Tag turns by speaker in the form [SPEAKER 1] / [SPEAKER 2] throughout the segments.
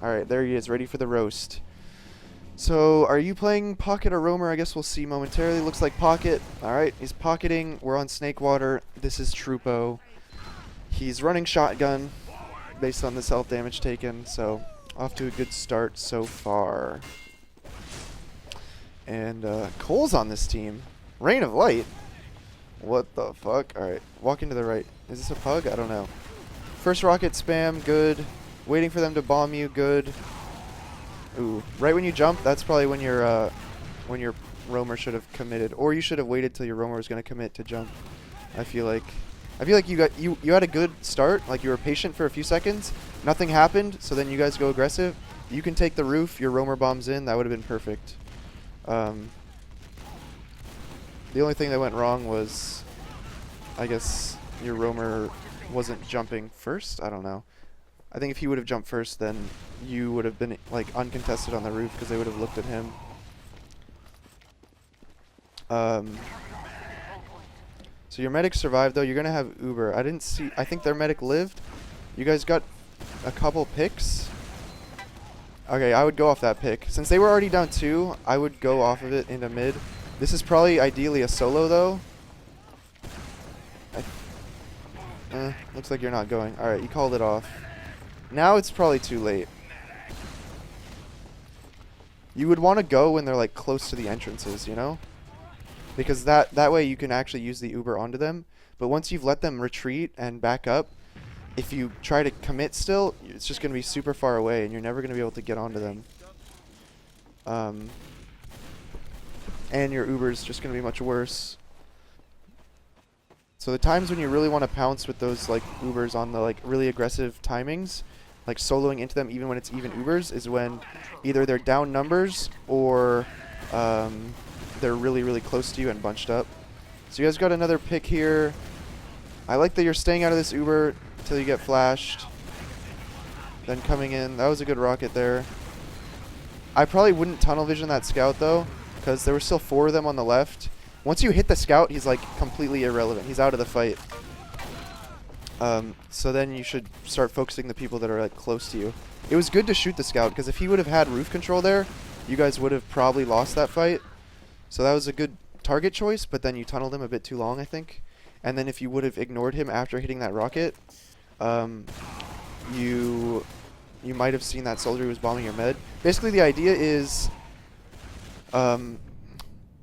[SPEAKER 1] Alright, there he is, ready for the roast. So, are you playing Pocket or Roamer? I guess we'll see momentarily. Looks like Pocket. Alright, he's pocketing. We're on Snakewater. This is Troopo. He's running shotgun based on the self damage taken, so off to a good start so far. And Cole's on this team. Rain of Light? What the fuck? Alright, walking to the right. Is this a pug? I don't know. First rocket spam, good. Waiting for them to bomb you, good. Ooh, right when you jump, that's probably when your roamer should have committed, or you should have waited till your roamer was gonna commit to jump. I feel like you had a good start, like you were patient for a few seconds, nothing happened, so then you guys go aggressive. You can take the roof, your roamer bombs in, that would have been perfect. The only thing that went wrong was, I guess, your roamer wasn't jumping first. I don't know. I think if he would have jumped first, then you would have been like uncontested on the roof because they would have looked at him. So your medic survived though. You're gonna have Uber. I didn't see. I think their medic lived. You guys got a couple picks. Okay, I would go off that pick. Since they were already down 2, I would go off of it into mid. This is probably ideally a solo though. Looks like you're not going. Alright, you called it off. Now it's probably too late. You would want to go when they're like close to the entrances, you know? Because that way you can actually use the Uber onto them. But once you've let them retreat and back up, if you try to commit still, it's just going to be super far away and you're never going to be able to get onto them. And your Uber's just going to be much worse. So the times when you really want to pounce with those like Ubers on the like really aggressive timings, like soloing into them even when it's even Ubers, is when either they're down numbers or they're really, really close to you and bunched up. So you guys got another pick here. I like that you're staying out of this Uber until you get flashed. Then coming in. That was a good rocket there. I probably wouldn't tunnel vision that scout though, because there were still 4 of them on the left. Once you hit the scout, he's like completely irrelevant. He's out of the fight. So then you should start focusing the people that are like close to you. It was good to shoot the scout because if he would have had roof control there, you guys would have probably lost that fight. So that was a good target choice, but then you tunneled him a bit too long, I think. And then if you would have ignored him after hitting that rocket, you might have seen that soldier who was bombing your med. Basically, the idea is,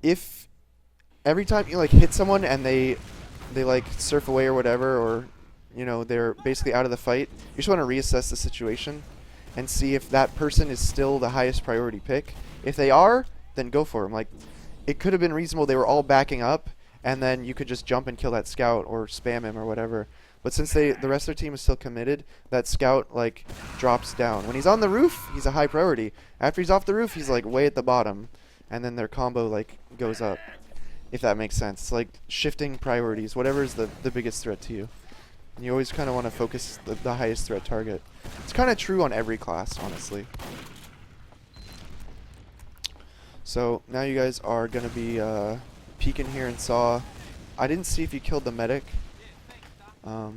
[SPEAKER 1] if every time you like hit someone and they like surf away or whatever, or you know they're basically out of the fight, you just want to reassess the situation and see if that person is still the highest priority pick. If they are, then go for them. Like, it could have been reasonable they were all backing up and then you could just jump and kill that scout or spam him or whatever. But since the rest of their team is still committed, that scout like drops down. When he's on the roof, he's a high priority. After he's off the roof, he's like way at the bottom, and then their combo like goes up. If that makes sense. It's like shifting priorities. Whatever is the biggest threat to you. And you always kind of want to focus the highest threat target. It's kind of true on every class, honestly. So now you guys are going to be peeking here and saw. I didn't see if you killed the medic. Your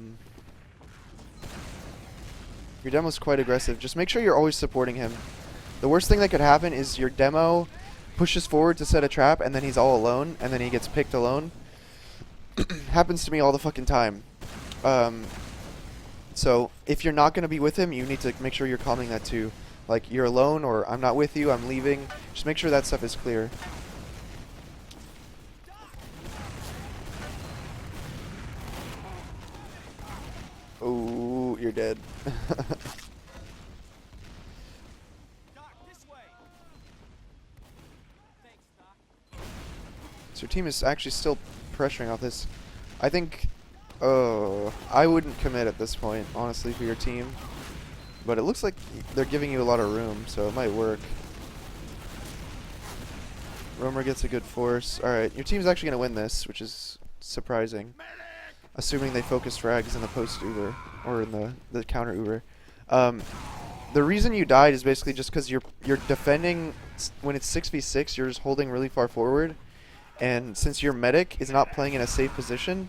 [SPEAKER 1] demo's quite aggressive. Just make sure you're always supporting him. The worst thing that could happen is your demo pushes forward to set a trap and then he's all alone and then he gets picked alone. Happens to me all the fucking time. So if you're not going to be with him, you need to make sure you're calming that too. Like, you're alone, or I'm not with you, I'm leaving. Just make sure that stuff is clear. Oh, you're dead. So your team is actually still pressuring off this. I think, I wouldn't commit at this point, honestly, for your team. But it looks like they're giving you a lot of room, so it might work. Roamer gets a good force. Alright, your team's actually going to win this, which is surprising. Assuming they focus frags in the post Uber, or in the counter Uber. The reason you died is basically just because you're defending, when it's 6v6, you're just holding really far forward. And since your medic is not playing in a safe position,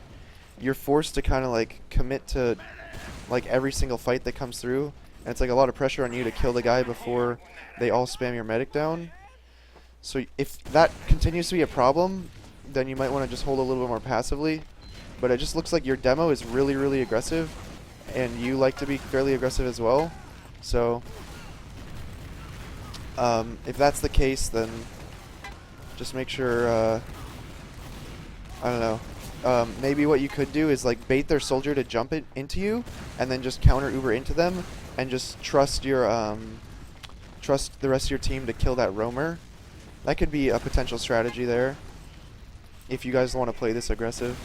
[SPEAKER 1] you're forced to kind of like commit to like every single fight that comes through and it's like a lot of pressure on you to kill the guy before they all spam your medic down. So if that continues to be a problem, then you might want to just hold a little bit more passively. But it just looks like your demo is really, really aggressive, and you like to be fairly aggressive as well. So if that's the case, then just make sure, I don't know, maybe what you could do is like bait their soldier to jump it into you, and then just counter Uber into them, and just trust your trust the rest of your team to kill that roamer. That could be a potential strategy there, if you guys want to play this aggressive.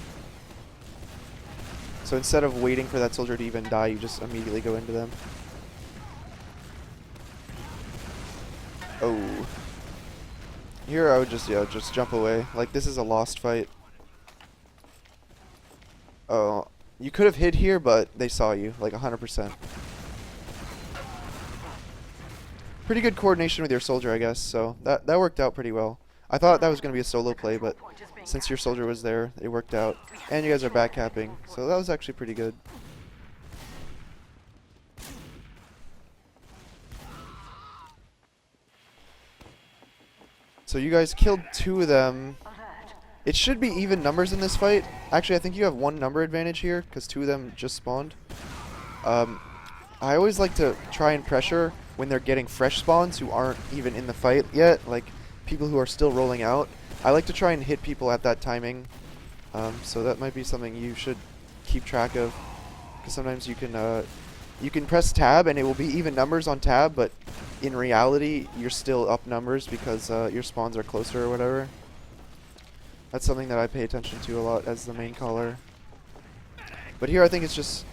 [SPEAKER 1] So instead of waiting for that soldier to even die, you just immediately go into them. Oh. Here I would just jump away. Like, this is a lost fight. Oh, you could have hid here, but they saw you, like 100%. Pretty good coordination with your soldier, I guess, so that worked out pretty well. I thought that was going to be a solo play, but since your soldier was there, it worked out. And you guys are backcapping, so that was actually pretty good. So you guys killed 2 of them. It should be even numbers in this fight. Actually, I think you have 1 number advantage here, because 2 of them just spawned. I always like to try and pressure when they're getting fresh spawns who aren't even in the fight yet, like people who are still rolling out. I like to try and hit people at that timing, so that might be something you should keep track of, because sometimes you can press tab and it will be even numbers on tab, but in reality you're still up numbers because your spawns are closer or whatever. That's something that I pay attention to a lot as the main caller. But here I think it's just,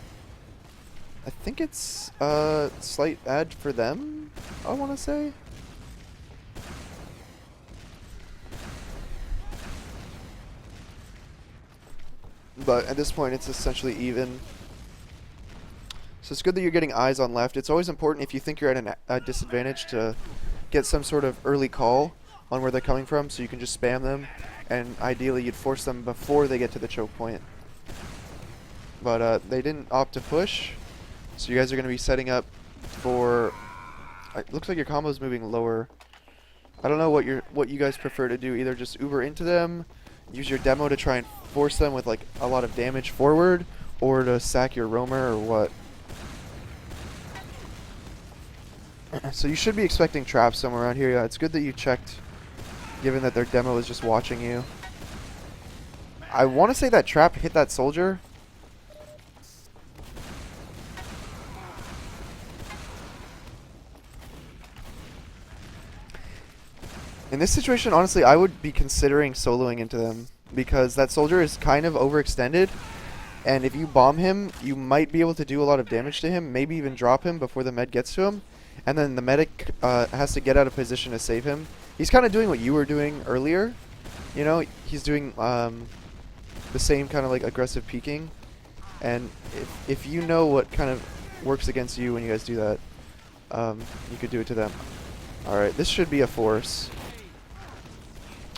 [SPEAKER 1] I think it's a slight ad for them, I want to say. But at this point it's essentially even. So it's good that you're getting eyes on left. It's always important if you think you're at a disadvantage to get some sort of early call on where they're coming from, so you can just spam them, and ideally you'd force them before they get to the choke point. But they didn't opt to push, so you guys are going to be setting up for, it looks like your combo's moving lower. I don't know what you guys prefer to do, either just Uber into them, use your demo to try and force them with like a lot of damage forward, or to sack your roamer, or what. So you should be expecting traps somewhere around here. Yeah, it's good that you checked, given that their demo is just watching you. I want to say that trap hit that soldier. In this situation, honestly, I would be considering soloing into them, because that soldier is kind of overextended, and if you bomb him, you might be able to do a lot of damage to him, maybe even drop him before the med gets to him, and then the medic has to get out of position to save him. He's kind of doing what you were doing earlier, you know, he's doing the same kind of like aggressive peeking, and if you know what kind of works against you when you guys do that, you could do it to them. Alright, this should be a force.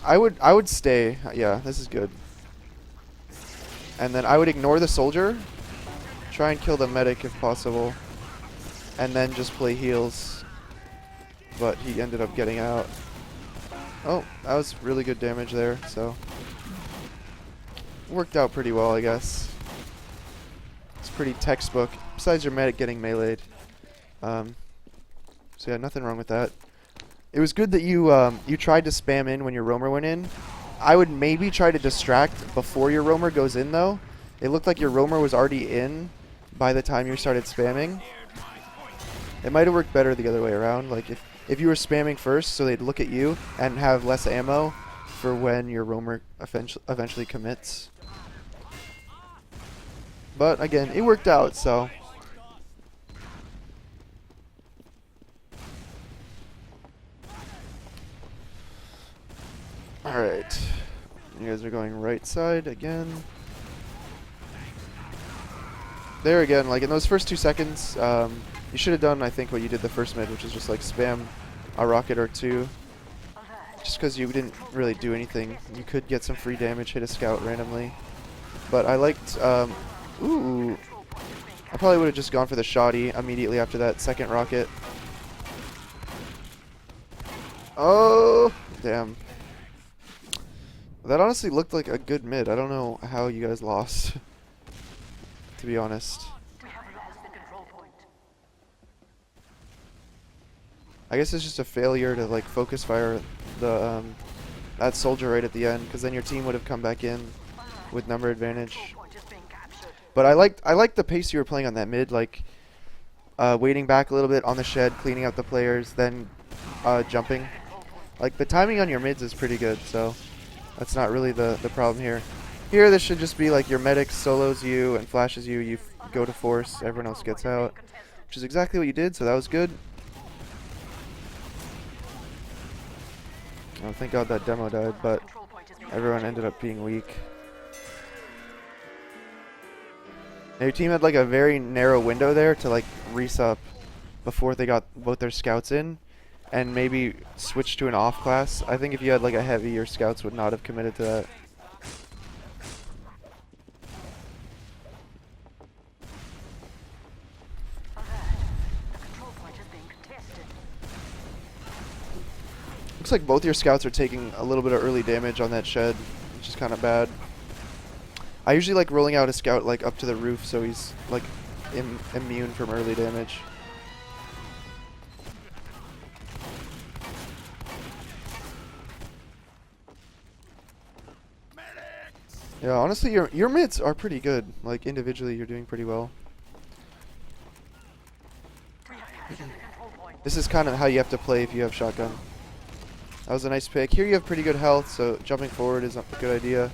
[SPEAKER 1] I would stay. Yeah, this is good. And then I would ignore the soldier, try and kill the medic if possible, and then just play heals. But he ended up getting out. Oh, that was really good damage there, so worked out pretty well, I guess. It's pretty textbook, besides your medic getting meleeed. So yeah, nothing wrong with that. It was good that you you tried to spam in when your roamer went in. I would maybe try to distract before your roamer goes in, though. It looked like your roamer was already in by the time you started spamming. It might have worked better the other way around. Like if you were spamming first, so they'd look at you and have less ammo for when your roamer eventually commits. But again, it worked out, so. Alright. You guys are going right side again. There again, like in those first 2 seconds, you should have done, I think, what you did the first mid, which is just like spam a rocket or 2. Just because you didn't really do anything. You could get some free damage, hit a scout randomly. But I liked, ooh. I probably would have just gone for the shoddy immediately after that second rocket. Oh, damn. That honestly looked like a good mid. I don't know how you guys lost, to be honest. I guess it's just a failure to like focus fire the that soldier right at the end, because then your team would have come back in with number advantage. But I liked the pace you were playing on that mid, like waiting back a little bit on the shed, cleaning out the players, then jumping. Like the timing on your mids is pretty good, so that's not really the problem here. Here, this should just be like your medic solos you and flashes you. You go to force, everyone else gets out, which is exactly what you did. So that was good. Oh, thank God that demo died, but everyone ended up being weak. Now your team had like a very narrow window there to like resup before they got both their scouts in, and maybe switch to an off class. I think if you had like a heavy, your scouts would not have committed to that. Looks like both your scouts are taking a little bit of early damage on that shed, which is kind of bad. I usually like rolling out a scout like up to the roof so he's like immune from early damage. Yeah, honestly, your mids are pretty good. Like individually, you're doing pretty well. This is kind of how you have to play if you have shotgun. That was a nice pick. Here you have pretty good health, so jumping forward is a good idea.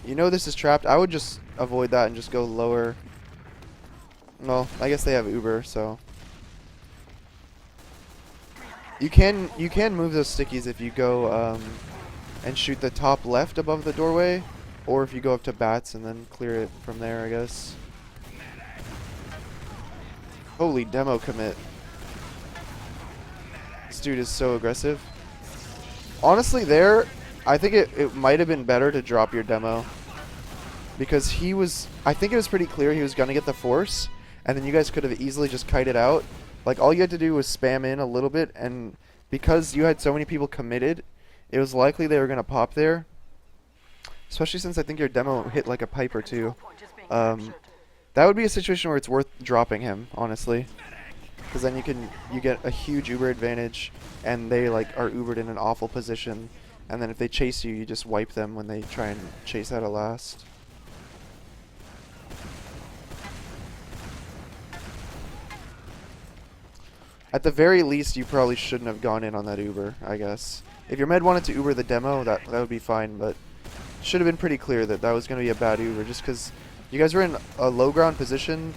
[SPEAKER 1] You know this is trapped. I would just avoid that and just go lower. Well, I guess they have Uber, so you can move those stickies if you go and shoot the top left above the doorway, or if you go up to bats and then clear it from there, I guess. Holy demo commit. This dude is so aggressive. Honestly, there, I think it might have been better to drop your demo. Because he was, I think it was pretty clear he was going to get the force, and then you guys could have easily just kited out. Like, all you had to do was spam in a little bit, and because you had so many people committed, it was likely they were going to pop there. Especially since I think your demo hit like a pipe or two. That would be a situation where it's worth dropping him, honestly. Because then you get a huge Uber advantage, and they like are Ubered in an awful position. And then if they chase you, you just wipe them when they try and chase out a last. At the very least, you probably shouldn't have gone in on that Uber, I guess. If your med wanted to Uber the demo, that would be fine, but should have been pretty clear that that was going to be a bad Uber, just because you guys were in a low ground position,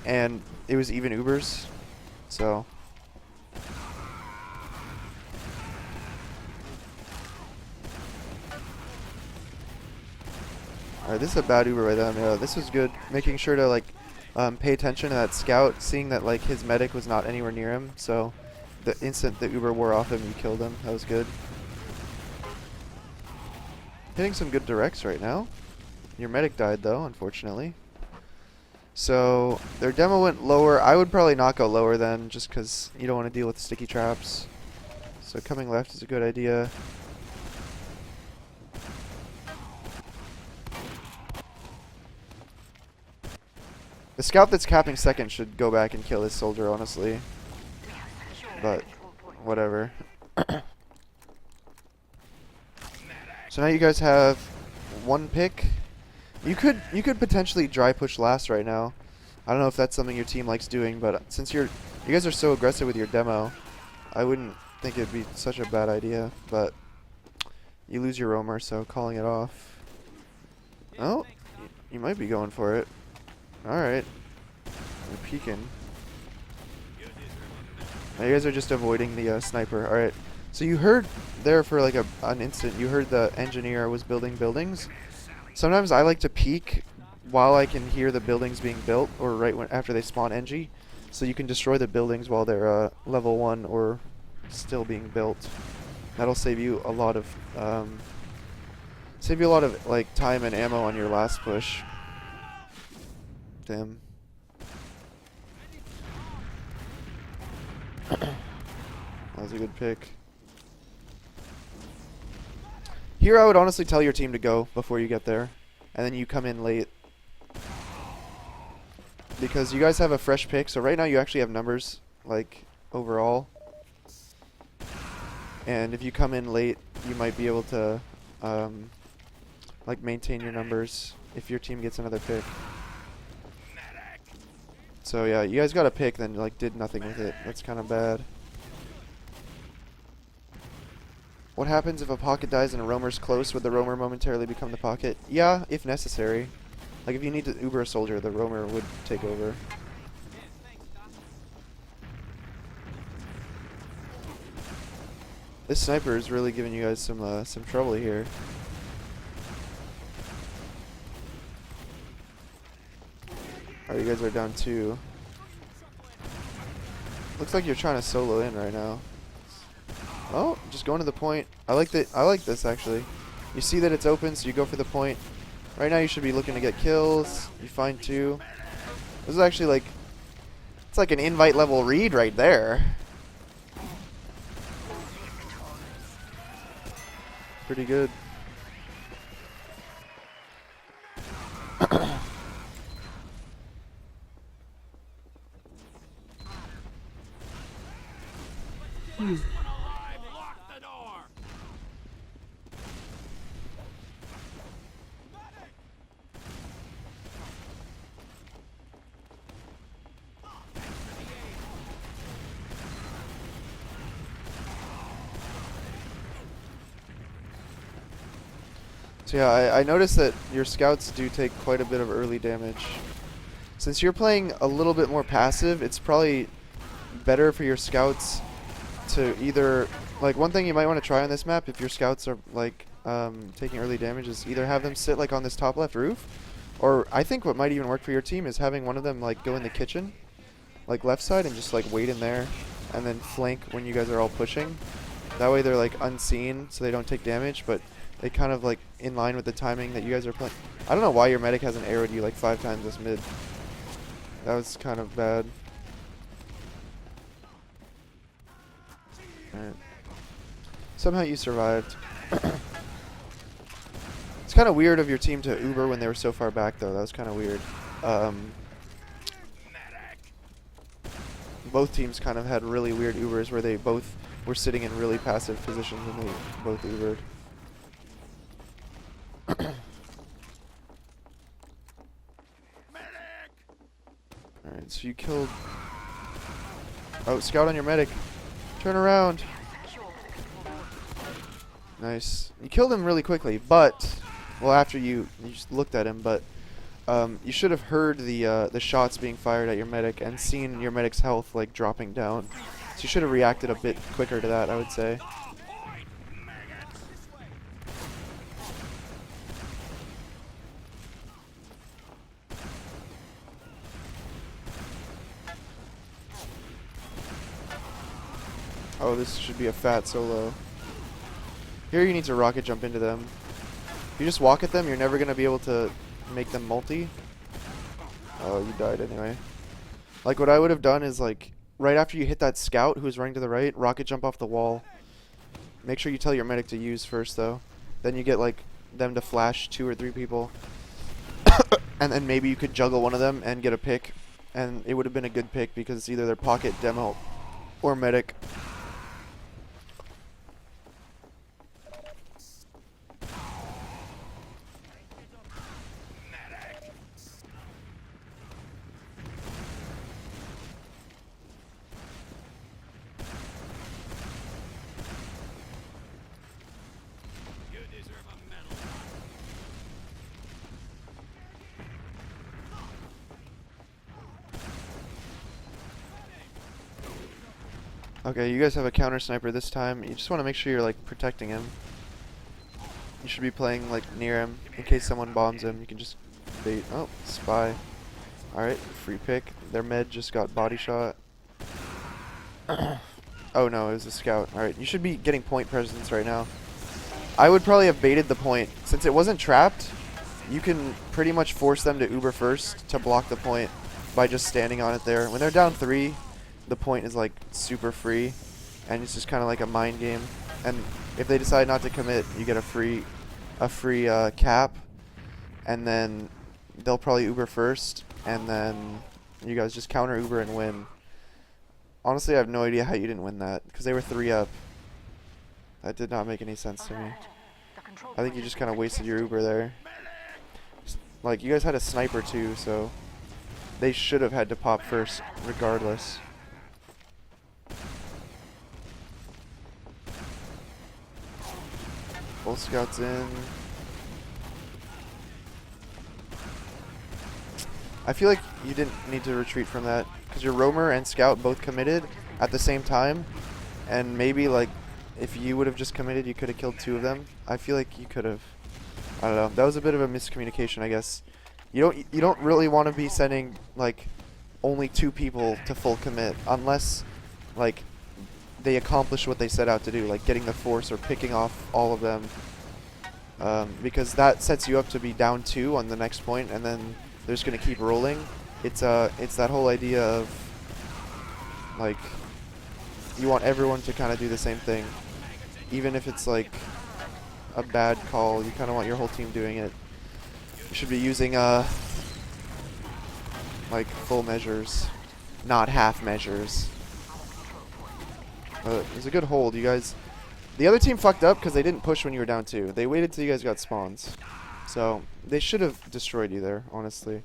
[SPEAKER 1] and it was even Ubers, so. Alright, this is a bad Uber by them. Yeah, this was good. Making sure to, like, pay attention to that scout, seeing that like his medic was not anywhere near him, so the instant the Uber wore off him, you killed him. That was good. Hitting some good directs right now. Your medic died though, unfortunately. So their demo went lower. I would probably not go lower then, just because you don't want to deal with sticky traps. So coming left is a good idea. The scout that's capping second should go back and kill his soldier, honestly. But, whatever. So now you guys have one pick. You could potentially dry push last right now. I don't know if that's something your team likes doing, but since you guys are so aggressive with your demo, I wouldn't think it'd be such a bad idea. But you lose your roamer, so calling it off. Oh, you might be going for it. Alright. You're peeking. Now you guys are just avoiding the sniper. Alright. So you heard there for like an instant, you heard the engineer was building buildings. Sometimes I like to peek while I can hear the buildings being built, or right after they spawn Engie. So you can destroy the buildings while they're level 1 or still being built. That'll save you a lot of like time and ammo on your last push. Damn. That was a good pick. Here I would honestly tell your team to go before you get there. And then you come in late. Because you guys have a fresh pick, so right now you actually have numbers, like, overall. And if you come in late, you might be able to, like, maintain your numbers if your team gets another pick. So yeah, you guys got a pick, then like did nothing with it. That's kind of bad. What happens if a pocket dies and a roamer's close? Would the roamer momentarily become the pocket? Yeah, if necessary. Like if you need to Uber a soldier, the roamer would take over. This sniper is really giving you guys some trouble here. Alright, you guys are down 2. Looks like you're trying to solo in right now. Oh, just going to the point. I like this actually. You see that it's open, so you go for the point. Right now you should be looking to get kills. You find 2. This is actually like, it's like an invite level read right there. Pretty good. So yeah, I noticed that your scouts do take quite a bit of early damage. Since you're playing a little bit more passive, it's probably better for your scouts to either, like one thing you might want to try on this map if your scouts are like taking early damage is either have them sit like on this top left roof, or I think what might even work for your team is having one of them like go in the kitchen, like left side, and just like wait in there and then flank when you guys are all pushing. That way they're like unseen so they don't take damage, but they kind of like in line with the timing that you guys are playing. I don't know why your medic hasn't arrowed you like 5 times this mid. That was kind of bad. Alright. Somehow you survived. It's kind of weird of your team to Uber when they were so far back though. That was kind of weird. Both teams kind of had really weird Ubers where they both were sitting in really passive positions and they both Ubered. Alright, so you killed... Oh, scout on your medic. Turn around. Nice. You killed him really quickly, but... Well, after you just looked at him, but... you should have heard the shots being fired at your medic and seen your medic's health, like, dropping down. So you should have reacted a bit quicker to that, I would say. Oh, this should be a fat solo. Here you need to rocket jump into them. If you just walk at them, you're never going to be able to make them multi. Oh, you died anyway. Like, what I would have done is, like, right after you hit that scout who's running to the right, rocket jump off the wall. Make sure you tell your medic to use first, though. Then you get, like, them to flash 2 or 3 people. And then maybe you could juggle one of them and get a pick. And it would have been a good pick because it's either their pocket, demo, or medic. Okay, you guys have a counter sniper this time. You just want to make sure you're like protecting him. You should be playing like near him in case someone bombs him. You can just bait. Oh, spy. Alright, free pick. Their med just got body shot. Oh no, it was a scout. Alright, you should be getting point presence right now. I would probably have baited the point. Since it wasn't trapped, you can pretty much force them to Uber first to block the point by just standing on it there. When they're down 3, the point is like super free, and it's just kind of like a mind game. And if they decide not to commit, you get a free cap, and then they'll probably Uber first, and then you guys just counter Uber and win. Honestly, I have no idea how you didn't win that, because they were 3 up. That did not make any sense to me. I think you just kind of wasted your Uber there. Like, you guys had a sniper too, so they should have had to pop first regardless. Both scouts in. I feel like you didn't need to retreat from that, because your roamer and scout both committed at the same time, and maybe like if you would have just committed, you could have killed 2 of them. I feel like you could have. I don't know. That was a bit of a miscommunication, I guess. You don't really want to be sending like only 2 people to full commit unless like they accomplish what they set out to do, like getting the force or picking off all of them, because that sets you up to be down 2 on the next point, and then they're just gonna keep rolling. It's that whole idea of like you want everyone to kind of do the same thing, even if it's like a bad call. You kind of want your whole team doing it. You should be using like full measures, not half measures. It was a good hold, you guys. The other team fucked up because they didn't push when you were down 2. They waited till you guys got spawns, so they should have destroyed you there, honestly.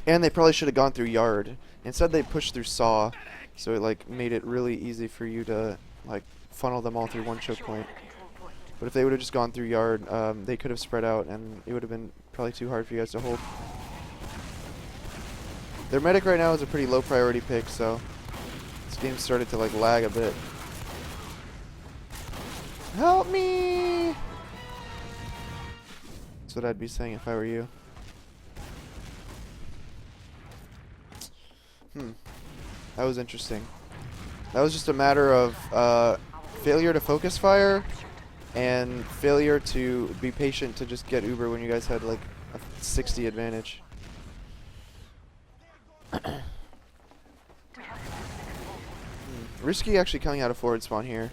[SPEAKER 1] And they probably should have gone through yard. Instead, they pushed through saw, so it like made it really easy for you to like funnel them all through one choke point. But if they would have just gone through yard, they could have spread out, and it would have been probably too hard for you guys to hold. Their medic right now is a pretty low priority pick, so this game started to like lag a bit. Help me! That's what I'd be saying if I were you. That was interesting. That was just a matter of failure to focus fire and failure to be patient to just get Uber when you guys had like a 60 advantage. Risky actually coming out of forward spawn here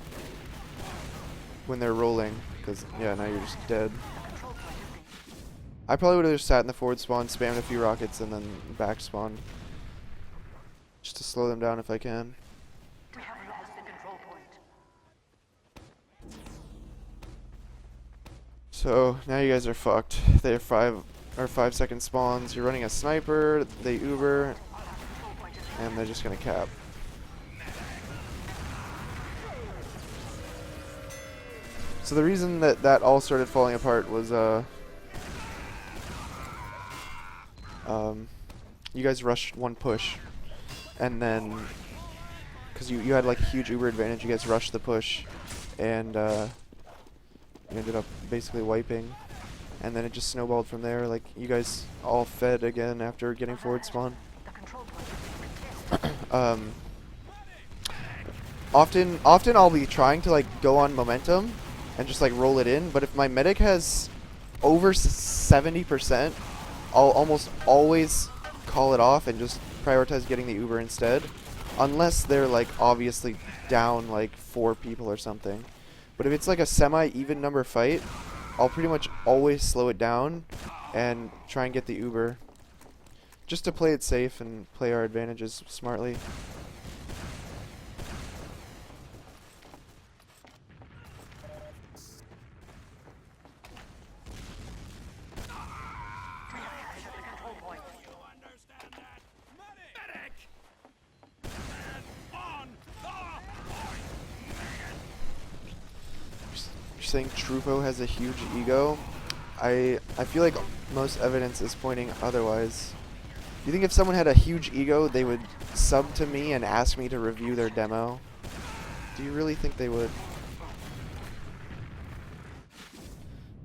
[SPEAKER 1] when they're rolling, because yeah, now you're just dead. I probably would have just sat in the forward spawn, spammed a few rockets, and then back spawned, just to slow them down if I can. So now you guys are fucked. They have 5 second spawns. You're running a sniper. They Uber, and they're just gonna cap. So the reason that all started falling apart was you guys rushed one push, and then because you had like a huge Uber advantage, you guys rushed the push, and you ended up basically wiping, and then it just snowballed from there. Like, you guys all fed again after getting forward spawn. Often I'll be trying to like go on momentum and just like roll it in, but if my medic has over 70%, I'll almost always call it off and just prioritize getting the Uber instead, unless they're like obviously down like 4 people or something. But if it's like a semi-even number fight, I'll pretty much always slow it down and try and get the Uber, just to play it safe and play our advantages smartly. Saying Troopo has a huge ego. I feel like most evidence is pointing otherwise. Do you think if someone had a huge ego, they would sub to me and ask me to review their demo? Do you really think they would?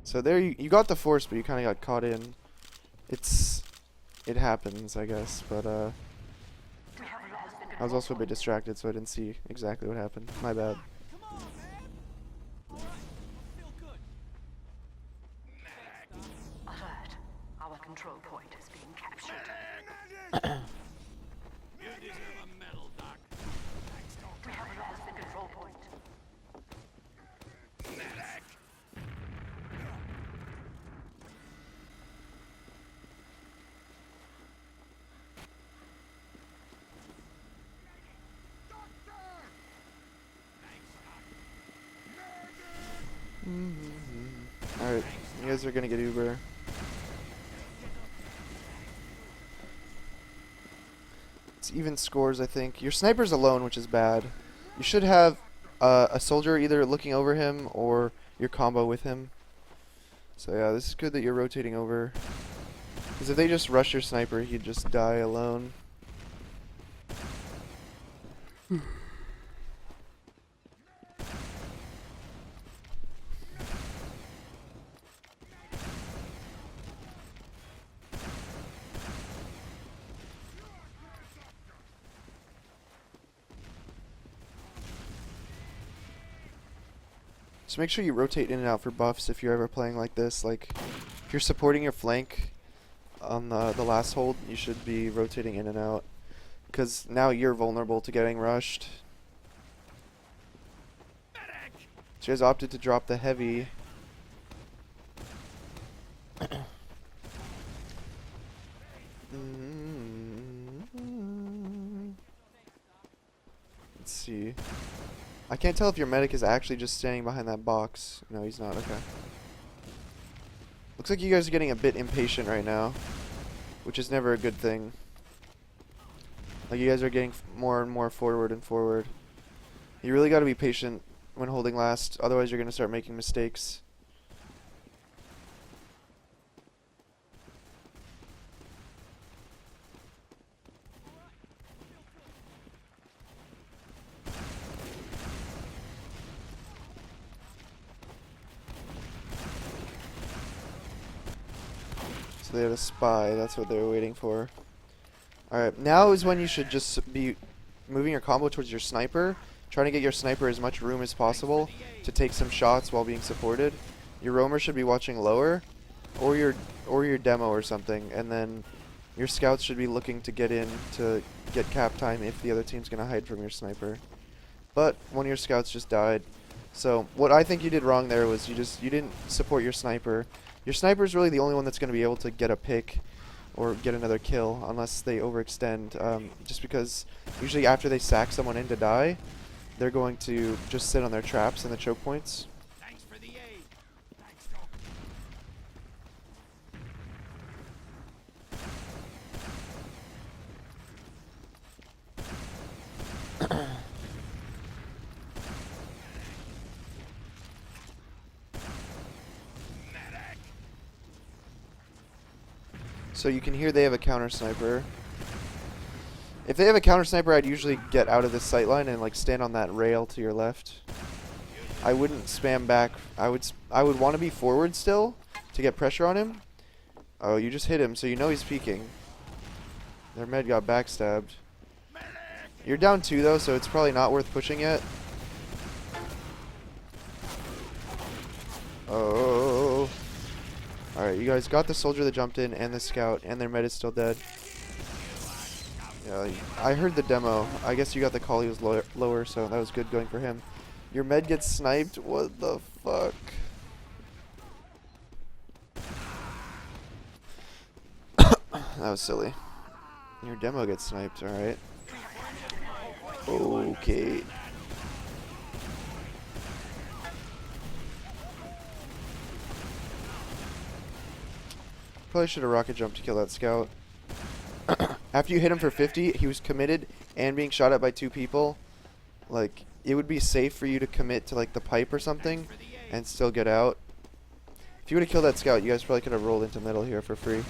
[SPEAKER 1] So there you got the force, but you kind of got caught in. It happens, I guess, but I was also a bit distracted, so I didn't see exactly what happened. My bad.
[SPEAKER 2] Control point is being captured. You deserve a medal
[SPEAKER 1] Alright, you guys are gonna get Uber. It's even scores, I think. Your sniper's alone, which is bad. You should have a soldier either looking over him or your combo with him. So yeah, this is good that you're rotating over. Because if they just rush your sniper, he'd just die alone. So make sure you rotate in and out for buffs if you're ever playing like this. Like, if you're supporting your flank on the last hold, you should be rotating in and out. Because now you're vulnerable to getting rushed. So you guys opted to drop the heavy. Let's see. I can't tell if your medic is actually just standing behind that box. No, he's not. Okay. Looks like you guys are getting a bit impatient right now, which is never a good thing. Like, you guys are getting more and more forward and forward. You really got to be patient when holding last, otherwise you're going to start making mistakes. They had a spy, that's what they were waiting for. Alright, now is when you should just be moving your combo towards your sniper, trying to get your sniper as much room as possible to take some shots while being supported. Your roamer should be watching lower, or your demo or something, and then your scouts should be looking to get in to get cap time if the other team's going to hide from your sniper. But one of your scouts just died. So what I think you did wrong there was you didn't support your sniper. Your sniper is really the only one that's going to be able to get a pick or get another kill unless they overextend. Just because usually after they sack someone in to die, they're going to just sit on their traps and the choke points.
[SPEAKER 2] Thanks for the aid. Thanks,
[SPEAKER 1] So you can hear they have a counter sniper. If they have a counter sniper, I'd usually get out of this sight line and like stand on that rail to your left. I wouldn't spam back. I would want to be forward still to get pressure on him. Oh, you just hit him, so you know he's peeking. Their med got backstabbed. You're down 2 though, so it's probably not worth pushing yet. Oh. Alright, you guys got the soldier that jumped in and the scout, and their med is still dead. Yeah, I heard the demo. I guess you got the call, he was lower, so that was good going for him. Your med gets sniped? What the fuck? That was silly. Your demo gets sniped, alright. Okay. Probably should have rocket jumped to kill that scout. After you hit him for 50, he was committed and being shot at by 2 people. Like, it would be safe for you to commit to like the pipe or something and still get out. If you would have killed that scout, you guys probably could have rolled into middle here for free.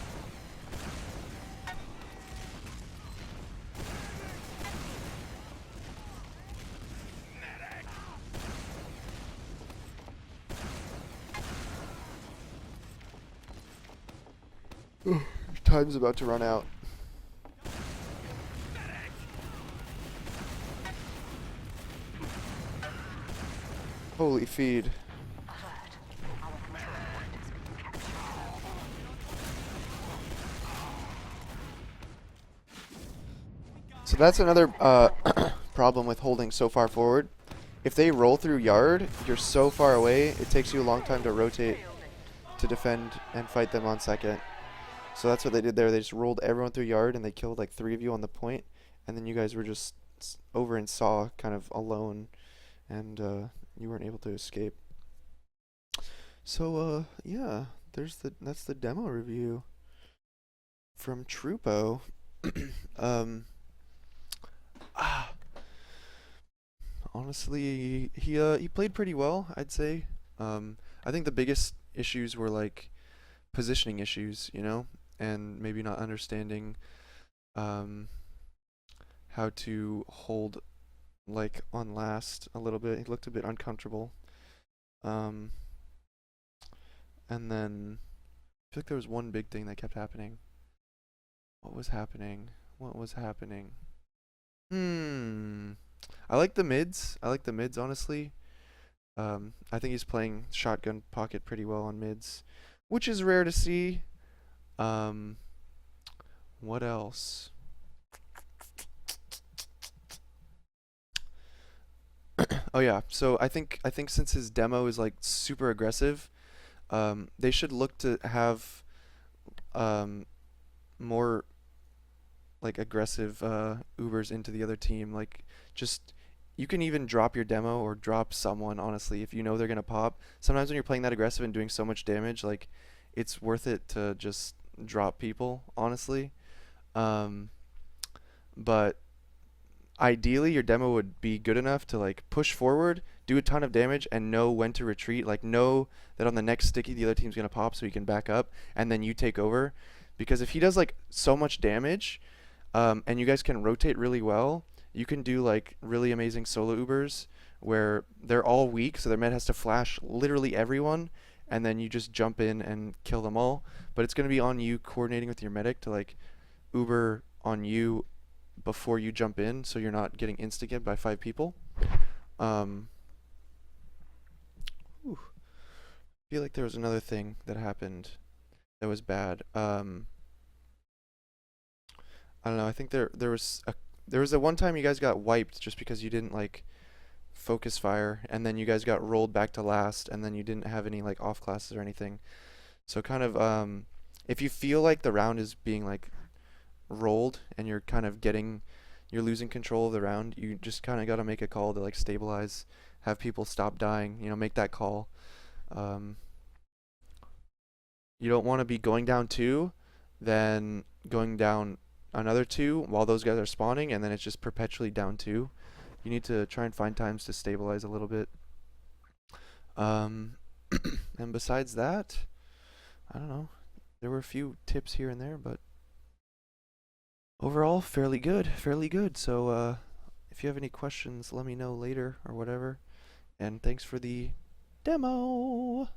[SPEAKER 1] Time's about to run out. Holy feed. So that's another problem with holding so far forward. If they roll through yard, you're so far away, it takes you a long time to rotate to defend and fight them on second. So that's what they did there. They just rolled everyone through yard and they killed like 3 of you on the point, and then you guys were just over in saw kind of alone, and you weren't able to escape. So yeah, that's the demo review from Troopo. um ah, Honestly, he played pretty well, I'd say. I think the biggest issues were like positioning issues, you know, and maybe not understanding um how to hold like on last a little bit. He looked a bit uncomfortable. Um and then I feel like there was one big thing that kept happening. What was happening? What was happening? Hmm. I like the mids. I like the mids, honestly. I think he's playing shotgun pocket pretty well on mids, which is rare to see. Um, what else? Oh yeah. So I think since his demo is like super aggressive, they should look to have um more like aggressive Ubers into the other team. Like just you can even drop your demo or drop someone honestly if you know they're gonna pop. Sometimes when you're playing that aggressive and doing so much damage, like it's worth it to just drop people honestly. Um, but ideally your demo would be good enough to like push forward, do a ton of damage, and know when to retreat. Like know that on the next sticky the other team's gonna pop, so you can back up and then you take over. Because if he does like so much damage, and you guys can rotate really well, you can do like really amazing solo Ubers where they're all weak, so their med has to flash literally everyone, and then you just jump in and kill them all. But it's gonna be on you coordinating with your medic to like Uber on you before you jump in, so you're not getting insta-ganked by 5 people. Um, whew, I feel like there was another thing that happened that was bad. I don't know. I think there was a one time you guys got wiped just because you didn't like focus fire, and then you guys got rolled back to last, and then you didn't have any like off classes or anything. So kind of if you feel like the round is being like rolled and you're losing control of the round, you just kind of got to make a call to like stabilize, have people stop dying, you know, make that call. Um, you don't want to be going down two, then going down another two while those guys are spawning, and then it's just perpetually down two. You need to try and find times to stabilize a little bit. Um, and besides that, I don't know. There were a few tips here and there, but overall, fairly good, fairly good. So, if you have any questions, let me know later or whatever. And thanks for the demo.